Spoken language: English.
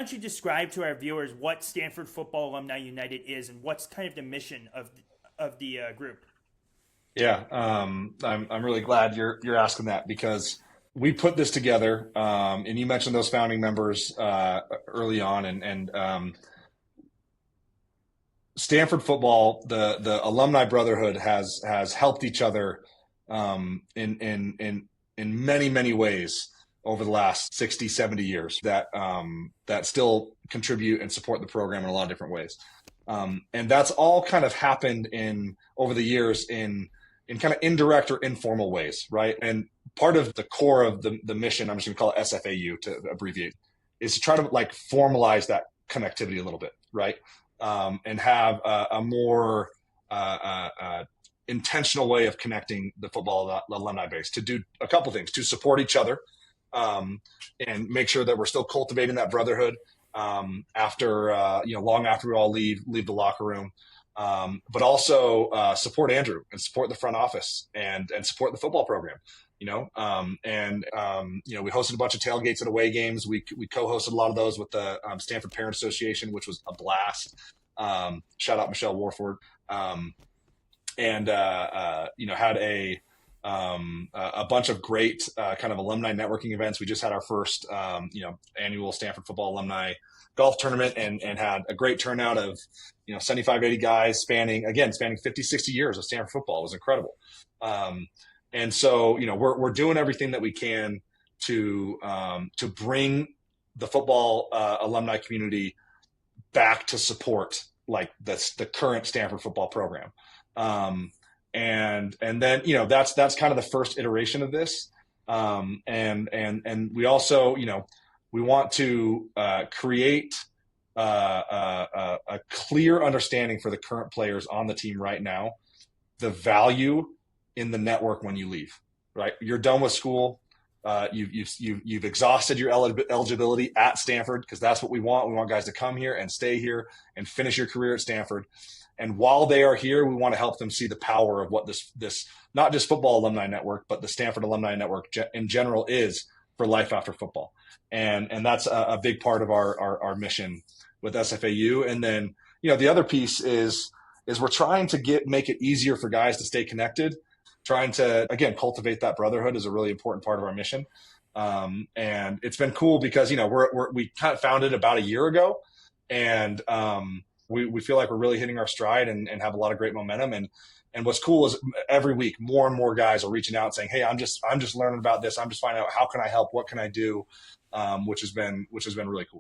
don't you describe to our viewers what Stanford Football Alumni United is and what's kind of the mission of the group? Yeah, I'm really glad you're asking that because we put this together, and you mentioned those founding members early on, and Stanford football, the alumni brotherhood has helped each other in many ways over the last 60, 70 years that still contribute and support the program in a lot of different ways. And that's all kind of happened in over the years in kind of indirect or informal ways, right? And part of the core of the mission, I'm just going to call it SFAU to abbreviate, is to try to like formalize that connectivity a little bit, right? And have a more intentional way of connecting the football alumni base to do a couple things: to support each other, and make sure that we're still cultivating that brotherhood after long after we all leave the locker room. But also support Andrew and support the front office and support the football program. We hosted a bunch of tailgates at away games. We co-hosted a lot of those with the Stanford Parent Association, which was a blast. Shout out Michelle Warford. Had a bunch of great kind of alumni networking events. We just had our first annual Stanford Football Alumni Golf Tournament and had a great turnout of 75, 80 guys spanning 50, 60 years of Stanford football. It was incredible. And so we're doing everything that we can to bring the football alumni community back to support like the current Stanford football program. And then that's kind of the first iteration of this. And we also we want to create a clear understanding for the current players on the team right now, the value in the network when you leave. Right, you're done with school. You've exhausted your eligibility at Stanford because that's what we want. We want guys to come here and stay here and finish your career at Stanford. And while they are here, we want to help them see the power of what this not just football alumni network, but the Stanford alumni network in general is for life after football. And that's a big part of our mission with SFAU. And then, the other piece is we're trying to make it easier for guys to stay connected, trying to, again, cultivate that brotherhood is a really important part of our mission. And it's been cool because, we kind of founded about a year ago, and we feel like we're really hitting our stride and have a lot of great momentum. And what's cool is every week more and more guys are reaching out saying, "Hey, I'm just learning about this. I'm just finding out how can I help, what can I do," which has been really cool.